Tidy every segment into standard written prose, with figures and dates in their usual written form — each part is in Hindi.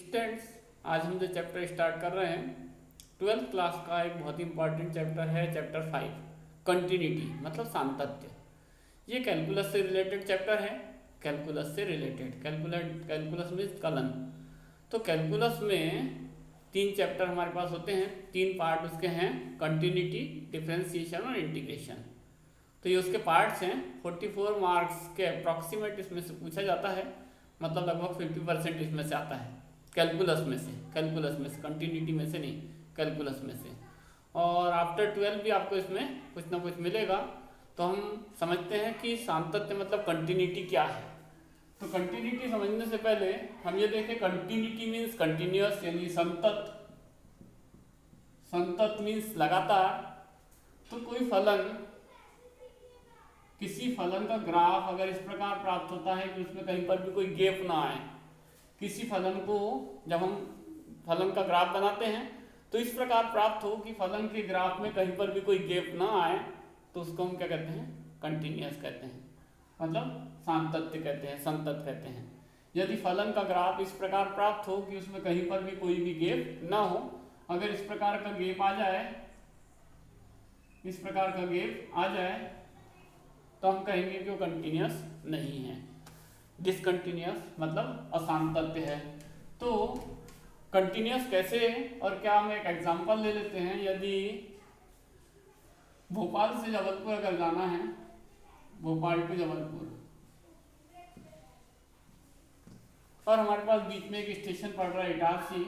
स्टूडेंट्स, आज हम जो चैप्टर स्टार्ट कर रहे हैं 12th क्लास का एक बहुत ही इंपॉर्टेंट चैप्टर है चैप्टर 5 कंटिन्यूटी मतलब सातत्य। ये कैलकुलस से रिलेटेड चैप्टर है। कैलकुलस से रिलेटेड कैलकुलस मीन्स कलन। तो कैलकुलस में 3 चैप्टर हमारे पास होते हैं, 3 पार्ट उसके हैं, कंटिन्यूटी, डिफरेंशिएशन और इंटीग्रेशन। तो ये उसके पार्ट्स हैं। 44 मार्क्स के अप्रॉक्सीमेट इसमें से पूछा जाता है, मतलब लगभग 50% इसमें से आता है कैलकुलस में से कंटिन्यूटी में से नहीं, कैलकुलस में से। और आफ्टर 12 भी आपको इसमें कुछ ना कुछ मिलेगा। तो हम समझते हैं कि सातत्य मतलब कंटिन्यूटी क्या है। तो कंटिन्यूटी समझने से पहले हम ये देखें, कंटिन्यूटी मीन्स कंटिन्यूअस यानी संतत मीन्स लगातार। तो कोई फलन, किसी फलन का ग्राफ अगर इस प्रकार प्राप्त होता है कि उसमें कहीं पर भी कोई गैप ना आए, किसी फलन को जब हम फलन का ग्राफ बनाते हैं तो इस प्रकार प्राप्त हो कि फलन के ग्राफ में कहीं पर भी कोई गैप ना आए, तो उसको हम क्या कहते हैं, कंटिन्यूअस कहते हैं, मतलब सातत्य कहते हैं, संतत कहते हैं। यदि फलन का ग्राफ इस प्रकार प्राप्त हो कि उसमें कहीं पर भी कोई भी गैप ना हो, अगर इस प्रकार का गैप आ जाए, इस प्रकार का गैप आ जाए तो हम कहेंगे कि वो कंटिन्यूअस नहीं है, डिसकंटिन्यूअस मतलब असांतत्य है। तो कंटिन्यूअस कैसे है और क्या, हम एक एग्जांपल ले लेते हैं। यदि भोपाल से जबलपुर अगर जाना है, भोपाल टू जबलपुर, और हमारे पास बीच में एक स्टेशन पड़ रहा है इटारसी,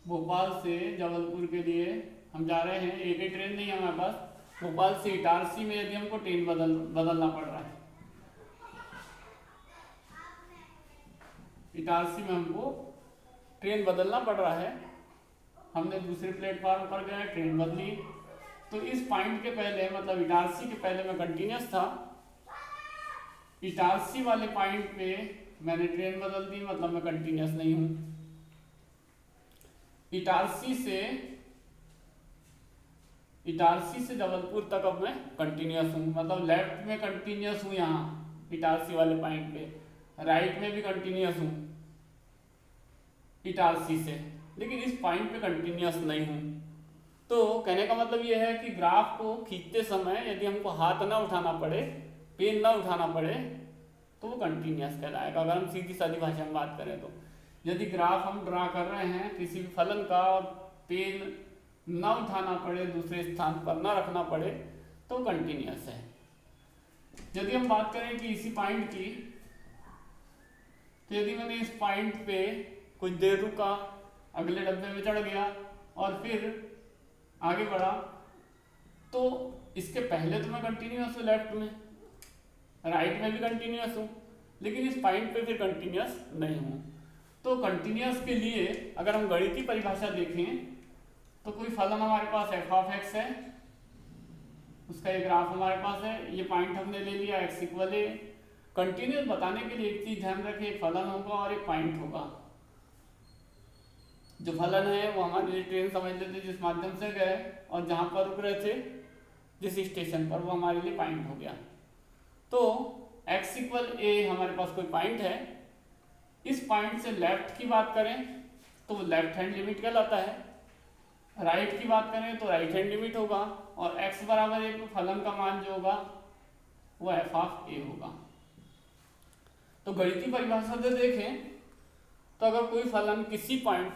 भोपाल से जबलपुर के लिए हम जा रहे हैं, एक ही ट्रेन नहीं है हमारे पास। भोपाल से इटारसी में यदि हमको ट्रेन बदलना पड़ रहा है, इटारसी में हमको ट्रेन बदलना पड़ रहा है, हमने दूसरे प्लेटफॉर्म पर गए, ट्रेन बदली, तो इस पॉइंट के पहले मतलब इटारसी के पहले मैं कंटिन्यूअस था, इटारसी वाले पॉइंट पे मैंने ट्रेन बदल दी, मतलब मैं कंटिन्यूअस नहीं हूं। इटारसी से जबलपुर तक अब मैं कंटिन्यूअस हूँ, मतलब लेफ्ट में कंटिन्यूअस हूँ यहाँ इटारसी वाले पॉइंट पे, राइट में भी कंटिन्यूअस हूँ इटारसी से, लेकिन इस पॉइंट पे कंटिन्यूअस नहीं हूँ। तो कहने का मतलब ये है कि ग्राफ को खींचते समय यदि हमको हाथ ना उठाना पड़े, पेन ना उठाना पड़े, तो वो कंटिन्यूअस कहलाएगा। अगर हम सीधी सादी भाषा में बात करें तो यदि ग्राफ हम ड्रा कर रहे हैं किसी भी फलन का और पेन ना उठाना पड़े, दूसरे स्थान पर ना रखना पड़े, तो कंटिन्यूअस है। यदि हम बात करें कि इसी पॉइंट की, तो यदि मैंने इस पॉइंट पे कुछ देर रुका, अगले डब्बे में चढ़ गया और फिर आगे बढ़ा, तो इसके पहले तो मैं कंटिन्यूअस हूँ, लेफ्ट में, राइट में भी कंटिन्यूअस हूँ, लेकिन इस पॉइंट पे फिर कंटिन्यूअस नहीं हूँ। तो कंटिन्यूअस के लिए अगर हम गणितीय परिभाषा देखें तो कोई फलन हमारे पास f ऑफ x है, उसका ये ग्राफ हमारे पास है, ये पॉइंट हमने ले लिया x इक्वल ए। कंटिन्यूअस बताने के लिए एक चीज ध्यान रखें, एक फलन होगा और एक पॉइंट होगा। जो फलन है वो हमारे लिए ट्रेन समझ लेते जिस माध्यम से गए, और जहां पर रुक रहे थे जिस स्टेशन पर, वो हमारे लिए पॉइंट हो गया। तो x इक्वल ए हमारे पास कोई पॉइंट है, इस पॉइंट से लेफ्ट की बात करें तो वो लेफ्ट हैंड लिमिट कहलाता है, राइट की बात करें तो राइट हैंड लिमिट होगा, और x बराबर ए पे फलन का मान जो होगा वो f ऑफ ए होगा। तो गणितीय परिभाषा से देखें तो अगर कोई फलन किसी पॉइंट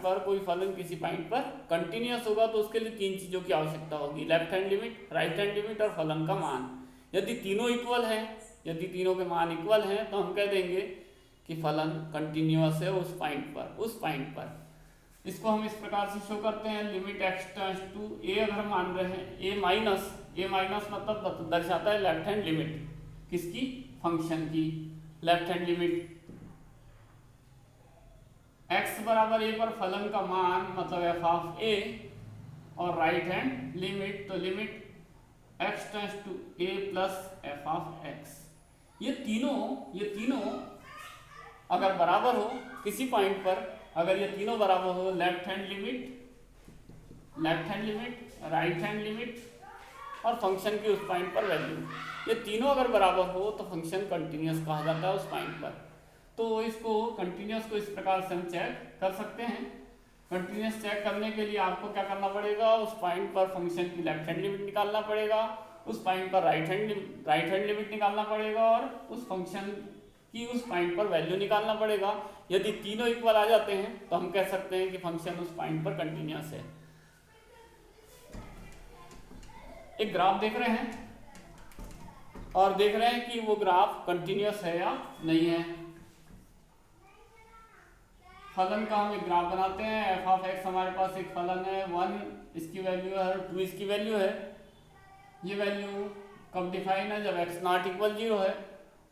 पर कंटिन्यूअस होगा तो उसके लिए 3 चीजों की आवश्यकता होगी, left hand limit, right hand limit और फलन का मान। यदि तीनों इक्वल हैं, यदि तीनों के मान इक्वल हैं, तो हम कह देंगे कि फलन कंटिन्यूअस है उस पॉइंट पर। इसको हम इस प्रकार से शो करते हैं, limit x tends to a अगर मान रहे हैं, a माइनस मतलब दर्शाता है लेफ्ट हैंड लिमिट, किसकी, फंक्शन की लेफ्ट हैंड लिमिट। x बराबर a पर फलन का मान मतलब f ऑफ a, और राइट हैंड लिमिट तो limit x tends to a plus f of x। ये तीनों अगर बराबर हो किसी पॉइंट पर, अगर ये तीनों बराबर हो, left hand limit, right hand limit और फंक्शन की उस पॉइंट पर वैल्यू, ये तीनों अगर बराबर हो तो फंक्शन कंटिन्यूअस कहा जाता है उस पॉइंट पर। तो इसको कंटिन्यूस को इस प्रकार से हम चेक कर सकते हैं। कंटिन्यूस चेक करने के लिए आपको क्या करना पड़ेगा, उस पॉइंट पर फंक्शन की लेफ्ट हैंड लिमिट निकालना पड़ेगा, उस पॉइंट पर राइट हैंड लिमिट निकालना पड़ेगा और उस फंक्शन की उस पॉइंट पर वैल्यू निकालना पड़ेगा। यदि तीनों इक्वल आ जाते हैं तो हम कह सकते हैं कि फंक्शन उस पॉइंट पर कंटिन्यूस है। एक ग्राफ देख रहे हैं और देख रहे हैं कि वो ग्राफ कंटिन्यूस है या नहीं है। फलन का हम एक ग्राफ बनाते हैं। एफ ऑफ एक्स हमारे पास एक फलन है, 1 इसकी वैल्यू है और 2 इसकी वैल्यू है। ये वैल्यू कब डिफाइन है, जब एक्स नॉट इक्वल 0 है,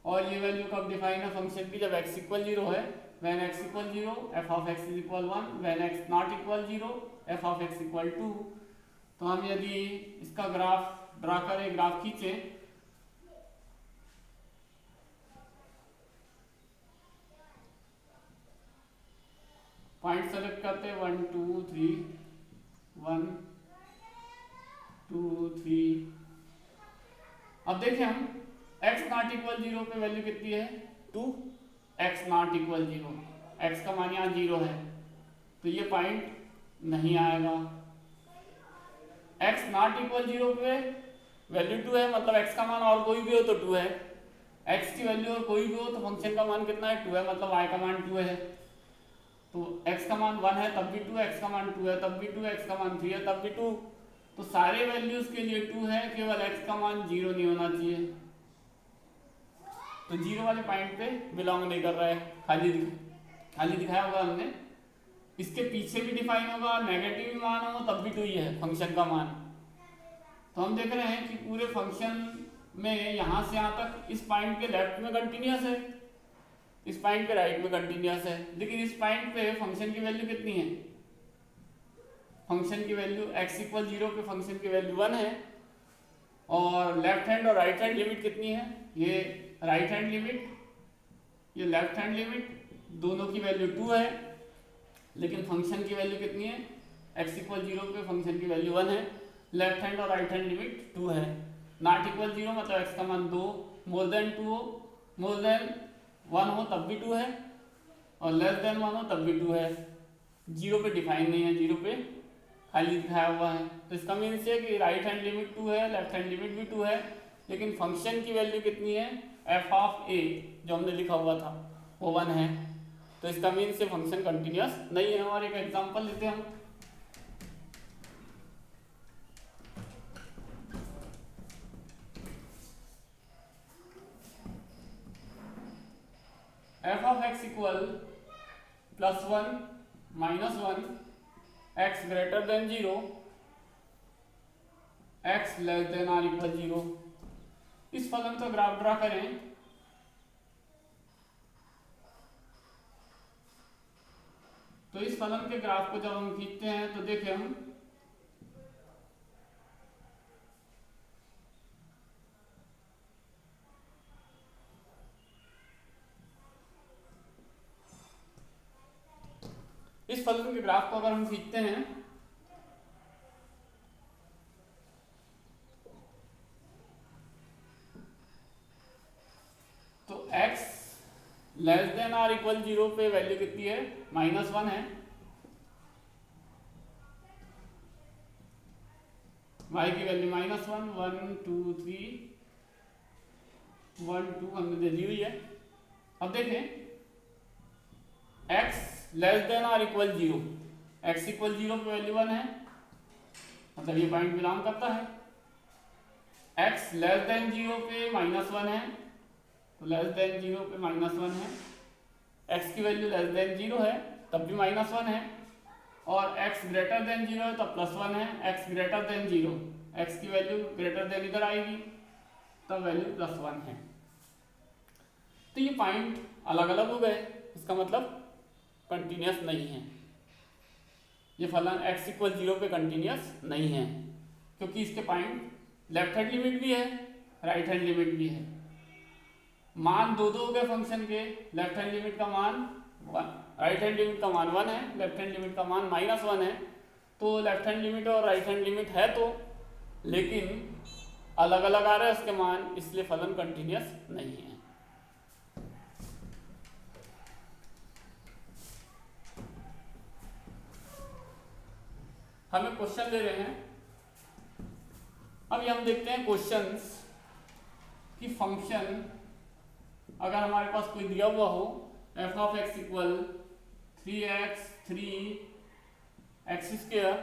और ये वैल्यू कब डिफाइन है फंक्शन की, जब एक्स इक्वल 0 है। When x equal 0 f of x is equal 1, when x not equal 0 f of x equal 2। तो हम यदि इसका ग्राफ ड्रा करें, ग्राफ खींचें, पॉइंट सेलेक्ट करते हैं 1 2 3 1 2 3। अब देखें हम x नॉट इक्वल 0 पे वैल्यू कितनी है 2, x नॉट इक्वल 0, x का मान यहाँ 0 है तो ये पॉइंट नहीं आएगा। x नॉट इक्वल 0 पे वैल्यू 2 है, मतलब x का मान और कोई भी हो तो 2 है। x की वैल्यू और कोई भी हो तो फंक्शन का मान कितना है 2 है, मतलब y का मान 2 है। तो x का मान 1 है तब भी 2, x का मान 2 है तब भी 2, x का मान 3 है तब भी 2। तो सारे वैल्यूज के लिए 2 है, केवल x का मान 0 नहीं होना चाहिए। तो 0 वाले पॉइंट पे बिलोंग नहीं कर रहा है, खाली दिखाया होगा हमने। इसके पीछे भी डिफाइन होगा, नेगेटिव भी मान हो तब भी 2 ही है फंक्शन का मान। तो हम देख रहे हैं कि पूरे फंक्शन में यहाँ से यहाँ तक इस पॉइंट के लेफ्ट में कंटिन्यूस है, इस पॉइंट पे राइट में कंटिन्यूस है, लेकिन इस पॉइंट पे फंक्शन की वैल्यू कितनी है, फंक्शन की वैल्यू x इक्वल 0 पे फंक्शन की वैल्यू 1 है। और लेफ्ट हैंड और राइट हैंड लिमिट कितनी है, ये राइट हैंड लिमिट, ये लेफ्ट हैंड लिमिट, दोनों की वैल्यू 2 है, लेकिन फंक्शन की वैल्यू कितनी है, x इक्वल 0 पे फंक्शन की वैल्यू 1 है, लेफ्ट हैंड और राइट हैंड लिमिट 2 है। नॉट इक्वल 0 मतलब x का मान 2, मोर देन 2 हो, मोर देन 1 हो तब भी 2 है, और लेस देन 1 हो तब भी 2 है। 0 पे डिफाइन नहीं है, 0 पे खाली दिखाया हुआ है। तो इसका मीन्स है कि राइट हैंड लिमिट 2 है, लेफ्ट हैंड लिमिट भी 2 है, लेकिन फंक्शन की वैल्यू कितनी है, एफ ऑफ ए जो हमने लिखा हुआ था वो 1 है। तो इसका मीन्स है फंक्शन कंटिन्यूस नहीं है। और एक एग्जांपल लेते हैं हम, F of x equal +1 -1 x greater than 0 x less than or equal 0। इस फलन का ग्राफ ड्रा करें। तो इस फलन के ग्राफ को जब हम खींचते हैं तो देखें हम इस फलन के ग्राफ को अगर हम खींचते हैं तो x less than or equal 0 पे वैल्यू कितनी है, -1 है, y की वैल्यू -1 1 2 3 1 2 हमने दे दी हुई है। अब देखें x less than or equal 0, x equal 0 पे वैल्यू 1 है, मतलब ये पॉइंट बिलोंग करता है। x लेस देन 0 पे -1 है, तो लेस देन 0 पे -1 है, x की वैल्यू लेस देन 0 है तब भी -1 है, और x ग्रेटर देन 0 है तब +1 है। x ग्रेटर देन 0, x की वैल्यू ग्रेटर देन इधर आएगी तब वैल्यू +1 है। तो ये पॉइंट अलग अलग हो गए, इसका मतलब कंटिन्यूस नहीं है। ये फलन x इक्वल 0 पे कंटिन्यूस नहीं है, क्योंकि इसके पॉइंट लेफ्ट हैंड लिमिट भी है, राइट हैंड लिमिट भी है। मान दो हो गए फंक्शन के, लेफ्ट हैंड लिमिट का मान 1, राइट हैंड लिमिट का मान 1 है, लेफ्ट हैंड लिमिट का मान -1 है। तो लेफ्ट हैंड लिमिट और राइट हैंड लिमिट है तो, लेकिन अलग अलग आ रहा है उसके मान, इसलिए फलन कंटिन्यूस नहीं है। हमें क्वेश्चन दे रहे हैं। अभी हम देखते हैं क्वेश्चंस कि फंक्शन अगर हमारे पास कोई दिया हुआ हो f of x equal 3x 3x square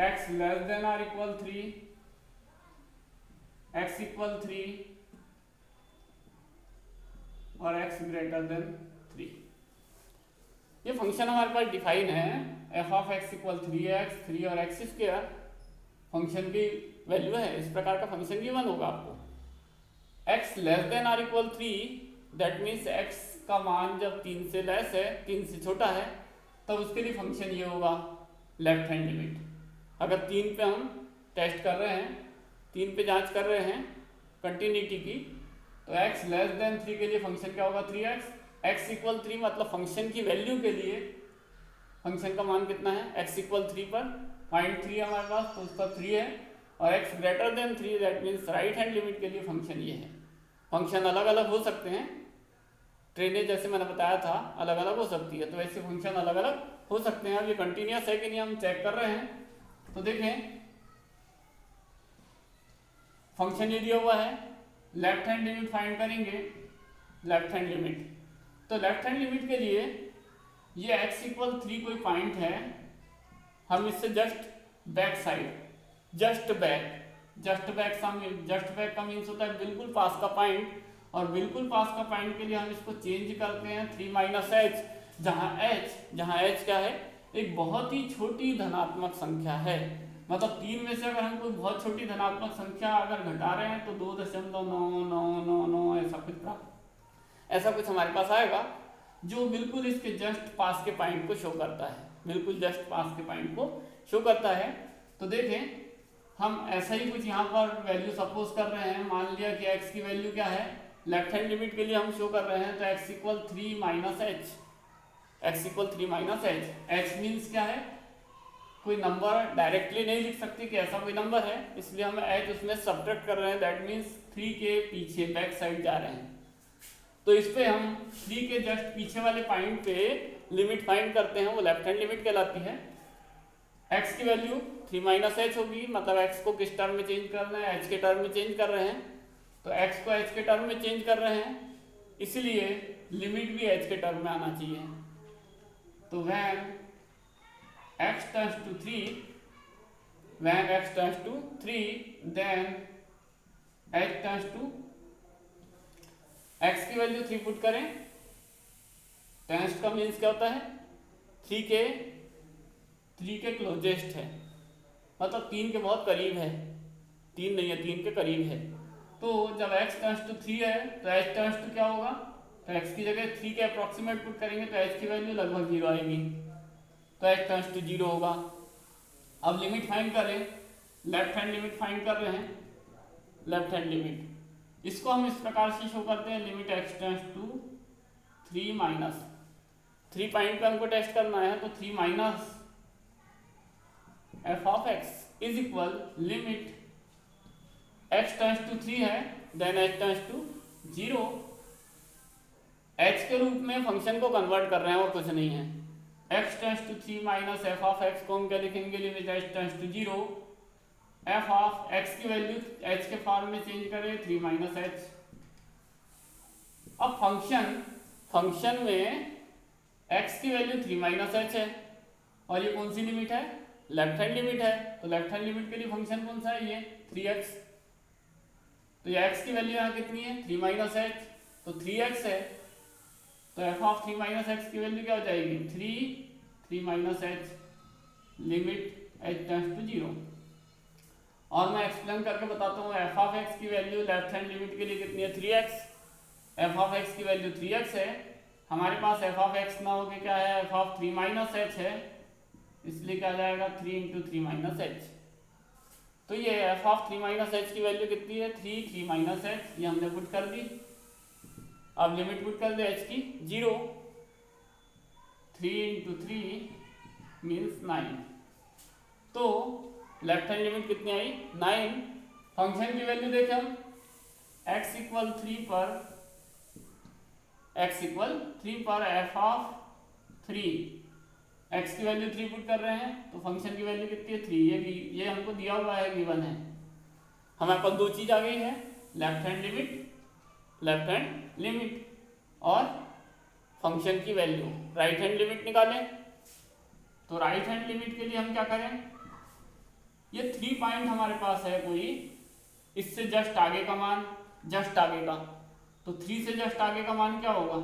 x less than or equal 3 x equal 3 और x ग्रेटर देन 3। ये फंक्शन हमारे पास डिफाइन है f of x equal 3x 3 और x स्क्वायर फंक्शन की वैल्यू है। इस प्रकार का फंक्शन गिवन होगा आपको x less than or equal 3, that means x का मान जब 3 से लेस है 3 से छोटा है तब उसके लिए फंक्शन ये होगा लेफ्ट हैंड लिमिट। अगर 3 पे हम टेस्ट कर रहे हैं 3 पे जांच कर रहे हैं कंटिन्यूटी की तो x लेस देन 3 के लिए फंक्शन क्या होगा 3x। x इक्वल 3 मतलब फंक्शन की वैल्यू के लिए फंक्शन का मान कितना है x इक्वल 3 पर 0.3 हमारे पास तो उसका 3 है और x greater than 3 that means right hand limit के लिए फंक्शन ये है। फंक्शन अलग अलग हो सकते हैं, ट्रेनें जैसे मैंने बताया था अलग अलग हो सकती है, तो वैसे फंक्शन अलग अलग हो सकते हैं। अब ये कंटिन्यूअस है कि नहीं हम चेक कर रहे हैं। तो देखें फंक्शन ये दिया हुआ है, लेफ्ट हैंड लिमिट फाइंड करेंगे। लेफ्ट हैंड लिमिट तो लेफ्ट हैंड लिमिट के लिए ये x इक्वल 3 कोई पॉइंट है, हम इससे just back side just back का मीन्स होता है बिल्कुल पास का पॉइंट, और बिल्कुल पास का पॉइंट के लिए हम इसको चेंज करते हैं 3 माइनस एच, जहाँ h क्या है एक बहुत ही छोटी धनात्मक संख्या है। मतलब 3 में से अगर हम कोई बहुत छोटी धनात्मक संख्या अगर घटा रहे हैं तो 2.9999 ऐसा कुछ हमारे पास आएगा जो बिल्कुल इसके जस्ट पास के पॉइंट को शो करता है, बिल्कुल जस्ट पास के पॉइंट को शो करता है। तो देखें हम ऐसा ही कुछ यहाँ पर वैल्यू सपोज कर रहे हैं। मान लिया कि x की वैल्यू क्या है, लेफ्ट हैंड लिमिट के लिए हम शो कर रहे हैं तो x equal 3 minus H, x equal 3 minus H. H means क्या है, कोई नंबर डायरेक्टली नहीं लिख सकते कि ऐसा कोई नंबर है, इसलिए हम एच उसमें सब्ट्रैक्ट कर रहे हैं, दैट मीन्स 3 के पीछे बैक साइड जा रहे हैं। तो इस पे हम 3 के जस्ट पीछे वाले पॉइंट पे लिमिट फाइंड करते हैं, वो लेफ्ट हैंड लिमिट कहलाती है। x की वैल्यू 3 माइनस एच होगी, मतलब x को किस टर्म में चेंज करना है, h के टर्म में चेंज कर रहे हैं, तो x को h के टर्म में चेंज कर रहे हैं, इसलिए लिमिट भी h के टर्म में आना चाहिए। तो when x turns to 3 then h turns to x की वैल्यू 3 पुट करें, टेंस का मीन्स क्या होता है 3 के क्लोजेस्ट है, मतलब 3 के बहुत करीब है, 3 नहीं है 3 के करीब है। तो जब x टर्न्स टू 3 है तो h टर्न्स टू क्या होगा, तो x की जगह 3 के अप्रोक्सीमेट पुट करेंगे तो h की वैल्यू लगभग 0 आएगी, तो h टर्न्स टू 0 होगा। अब लिमिट फाइंड करें, लेफ्ट हैंड लिमिट फाइंड कर रहे हैं, लेफ्ट हैंड लिमिट इसको हम इस प्रकार से शो करते हैं, limit x tends to 3 minus 3 point पे हमको टेस्ट करना है, तो 3 minus f of x is equal limit x tends to 3 है then h tends to 0। h के रूप में फंक्शन को कन्वर्ट कर रहे हैं और कुछ नहीं है। x tends to 3 minus f of x को हम क्या लिखेंगे, limit h tends to 0, f of x की वैल्यू h के फॉर्म में चेंज करें 3 माइनस एच। अब फंक्शन में x की वैल्यू 3 माइनस एच है और ये कौन सी लिमिट है, लेफ्ट हैंड लिमिट है, तो लेफ्ट हैंड लिमिट के लिए फंक्शन कौन सा है, ये 3x। तो ये x की वैल्यू यहाँ कितनी है 3 माइनस एच, तो 3x है, तो एफ ऑफ 3 माइनस एक्स की वैल्यू क्या हो जाएगी 3 minus h limit h tends to 0। और मैं एक्सप्लेन करके बताता हूँ, एफ ऑफ एक्स की वैल्यू लेफ्ट हैंड लिमिट के लिए कितनी है 3x, एफ ऑफ एक्स की वैल्यू 3x है, हमारे पास एफ ऑफ एक्स ना हो के क्या है, एफ ऑफ 3 माइनस एच है, इसलिए क्या जाएगा 3 इंटू 3 माइनस एच। तो ये एफ ऑफ 3 माइनस एच की वैल्यू कितनी है 3 माइनस एच, ये हमने पुट कर दी। अब लिमिट पुट कर दे h की 0, 3 इंटू 3 मीन्स 9, तो लेफ्ट हैंड लिमिट कितनी आई 9। फंक्शन की वैल्यू देखें हम x इक्वल 3 पर एफ ऑफ 3 x की वैल्यू 3 पुट कर रहे हैं तो फंक्शन की वैल्यू कितनी है 3। ये हमको दिया हुआ है, गिवन है। हमारे पास दो चीज आ गई है, लेफ्ट हैंड लिमिट और फंक्शन की वैल्यू। राइट हैंड लिमिट निकालें तो राइट हैंड लिमिट के लिए हम क्या करें, ये 3 पॉइंट हमारे पास है कोई, इससे जस्ट आगे का मान, जस्ट आगे का, तो 3 से जस्ट आगे का मान क्या होगा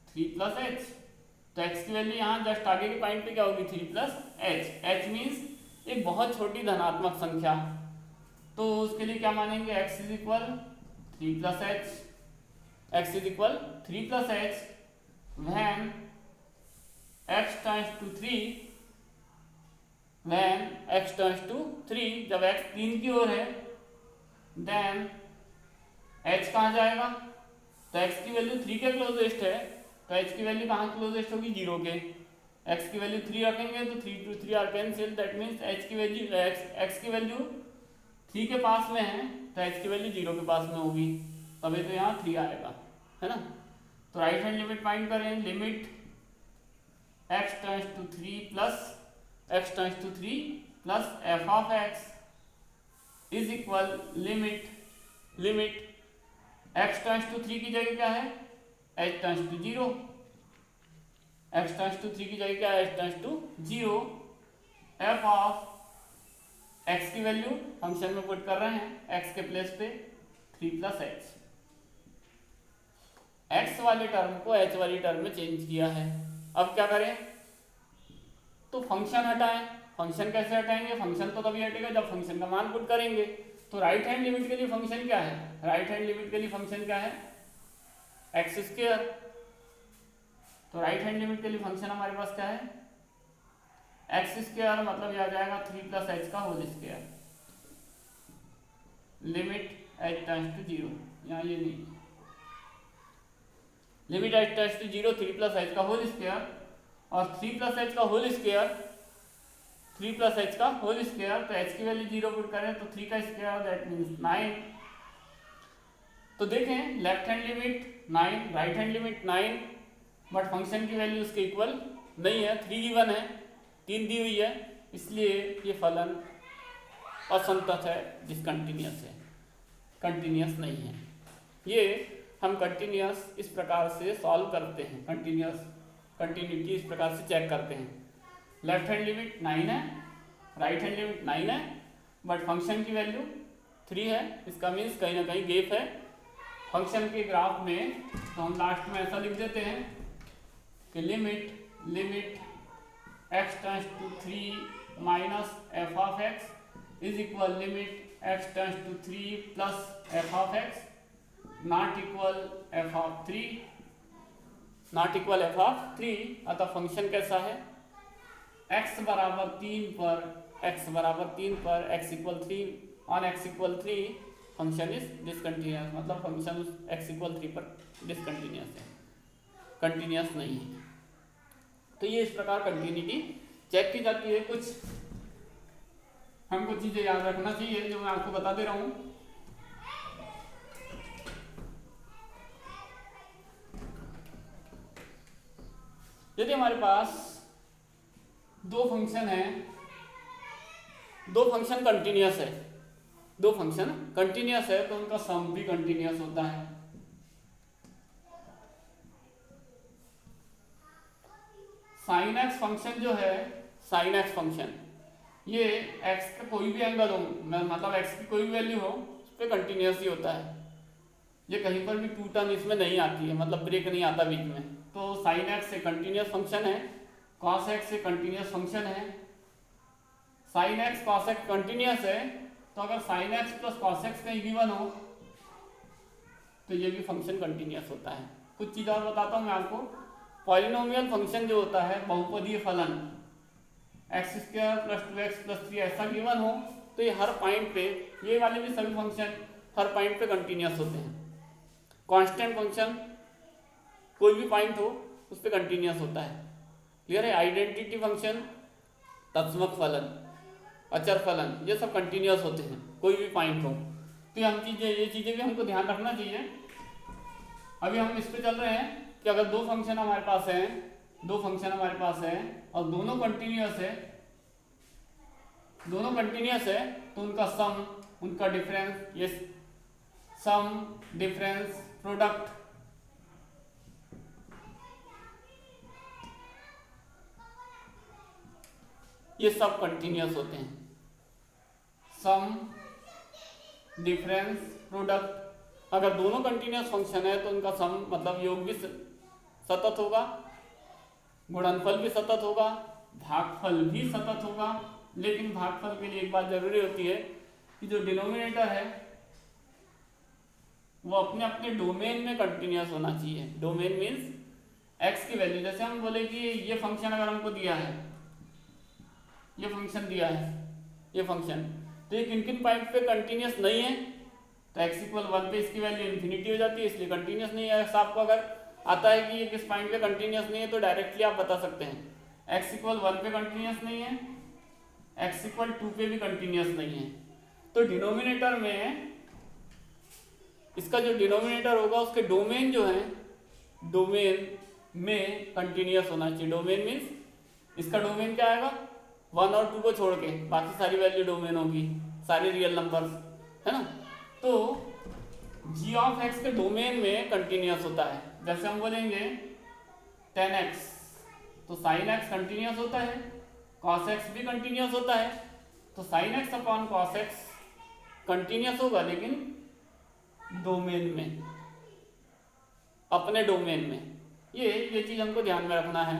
3 प्लस एच। तो x की वैल्यू यहाँ जस्ट आगे के पॉइंट पे क्या होगी 3 प्लस एच। एच मीन्स एक बहुत छोटी धनात्मक संख्या, तो उसके लिए क्या मानेंगे x is equal 3 plus h, x is equal 3 plus H when x tends to 3, when x tends to 3, जब x 3 की ओर है then h कहाँ जाएगा, तो x की वैल्यू 3 के क्लोजेस्ट है, तो h की वैल्यू कहाँ क्लोजेस्ट होगी 0 के। x की वैल्यू 3 रखेंगे तो 3 to 3 are cancel, that means h की वैल्यू x की वैल्यू 3 के पास में है तो h की वैल्यू 0 के पास में होगी, तभी तो यहाँ 3 आएगा, है ना। तो राइट हैंड लिमिट फाइंड करें, limit x tends to 3 plus f of x is equal limit x tends to 3 की जगह क्या है h tends to 0, x tends to 3 की जगह क्या है h tends to 0, f of x की वैल्यू फंक्शन में पुट कर रहे हैं x के प्लेस पे 3 प्लस एच। x वाले टर्म को h वाली टर्म में चेंज किया है। अब क्या करें, तो फंक्शन हटाएं। फंक्शन कैसे हटाएंगे, फंक्शन तो तभी हटेगा जब फंक्शन का मान पुट करेंगे। तो राइट हैंड लिमिट के लिए फंक्शन क्या है, राइट हैंड लिमिट के लिए फंक्शन क्या है एक्स स्क्वायर। तो राइट हैंड लिमिट के लिए फंक्शन हमारे पास क्या है एक्स स्क्वायर, मतलब यह आ जाएगा 3 प्लस एच का whole square, limit h tends to 0, यहाँ ये नहीं, limit h tends to 0 3 plus h का होल स्क्वायर, और 3 प्लस एच का होल स्क्वायर, 3 प्लस एच का होल स्क्वायर, तो एच की वैल्यू 0 पुट करें तो 3 का स्क्वायर दैट मीन्स 9। तो देखें left hand limit 9, right hand limit 9, but function की वैल्यू उसके इक्वल नहीं है, 3 गिवन है, 3 दी हुई है, इसलिए ये फलन असंतत है, डिसकंटिन्यूअस है, कंटिन्यूअस नहीं है। ये हम कंटिन्यूअस इस प्रकार से सॉल्व करते हैं, कंटिन्यूटी इस प्रकार से चेक करते हैं। लेफ्ट हैंड लिमिट 9 है, राइट हैंड लिमिट 9 है, बट फंक्शन की वैल्यू 3 है, इसका मीन्स कहीं ना कहीं गैप है फंक्शन के ग्राफ में। तो हम लास्ट में ऐसा लिख देते हैं कि limit x tends to 3 minus f of x is equal limit x tends to 3 plus f of x not equal f of 3, not equal f of 3। अतः फंक्शन कैसा है x बराबर 3 पर x equal 3 on x equal 3 function is discontinuous, मतलब फंक्शन x इक्वल 3 पर डिसकंटिन्यूअस है, कंटिन्यूअस नहीं है। तो ये इस प्रकार कंटिन्यूटी चेक की जाती है। कुछ हमको चीजें याद रखना चाहिए जो मैं आपको बता दे रहा हूं। यदि हमारे पास दो फंक्शन है, दो फंक्शन कंटिन्यूअस है, दो फंक्शन कंटिन्यूअस है तो उनका सम भी कंटिन्यूअस होता है। साइन एक्स फंक्शन जो है, साइन एक्स फंक्शन ये एक्स का कोई भी एंगल हो, मतलब एक्स की कोई भी वैल्यू हो उस पर कंटिन्यूअस ही होता है। ये कहीं पर भी टू टर्न इसमें नहीं आती है, मतलब ब्रेक नहीं आता बीच में। तो साइन एक्स से कंटिन्यूअस फंक्शन है, कॉस एक्स से कंटिन्यूअस फंक्शन है। Sine x cos x continuous है, तो अगर sine x plus cos x कहीं गिवन हो तो ये भी फंक्शन कंटिन्यूअस होता है। कुछ चीज़ और बताता हूँ मैं आपको। पॉलिनोमियल फंक्शन जो होता है, बहुपदीय फलन, x square plus 2x plus 3 ऐसा गिवन हो तो ये हर पॉइंट पे, ये वाले भी सभी फंक्शन हर पॉइंट पे कंटिन्यूअस होते हैं। कांस्टेंट फंक्शन कोई भी पॉइंट हो उस पर कंटिन्यूअस होता है, क्लियर है। आइडेंटिटी फंक्शन, तत्समक फलन, अचर फलन, ये सब कंटिन्यूअस होते हैं कोई भी पॉइंट हो। तो ये चीज़ें भी हमको ध्यान रखना चाहिए। अभी हम इस पे चल रहे हैं कि अगर दो फंक्शन हमारे पास हैं दो फंक्शन हमारे पास है और दोनों कंटिन्यूअस है, तो उनका सम, उनका डिफरेंस, ये सम, डिफरेंस, प्रोडक्ट, ये सब कंटिन्यूअस होते हैं। सम, डिफरेंस, प्रोडक्ट, अगर दोनों कंटिन्यूअस फंक्शन है तो उनका सम मतलब योग भी सतत होगा, गुणनफल भी सतत होगा, भागफल भी सतत होगा। लेकिन भागफल के लिए एक बात जरूरी होती है कि जो डिनोमिनेटर है वो अपने अपने डोमेन में कंटिन्यूअस होना चाहिए। डोमेन मीन्स एक्स की वैल्यू, जैसे हम बोले कि ये फंक्शन अगर हमको दिया है, ये फंक्शन दिया है, ये फंक्शन, तो ये किन किन पॉइंट पे कंटिन्यूअस नहीं है, तो x इक्वल 1 पे इसकी वैल्यू इन्फिनिटी हो जाती है, इसलिए कंटिन्यूअस नहीं है। आपको अगर आता है कि ये किस पॉइंट पे कंटिन्यूअस नहीं है तो डायरेक्टली आप बता सकते हैं x इक्वल 1 पे कंटिन्यूअस नहीं है, x इक्वल 2 पे भी कंटिन्यूअस नहीं है। तो डिनोमिनेटर में, इसका जो डिनोमिनेटर होगा उसके डोमेन जो है, डोमेन में कंटिन्यूअस होना चाहिए। डोमेन मीन्स इसका डोमेन क्या आएगा, 1 और 2 को छोड़ के बाकी सारी वैल्यू डोमेन होगी, सारे रियल नंबर्स, है ना। तो g ऑफ x के डोमेन में कंटिन्यूअस होता है। जैसे हम बोलेंगे 10x, तो sin x कंटिन्यूअस होता है, cos x भी कंटिन्यूअस होता है, तो sin x upon cos x continuous होगा, लेकिन डोमेन में, अपने डोमेन में। ये चीज हमको ध्यान में रखना है।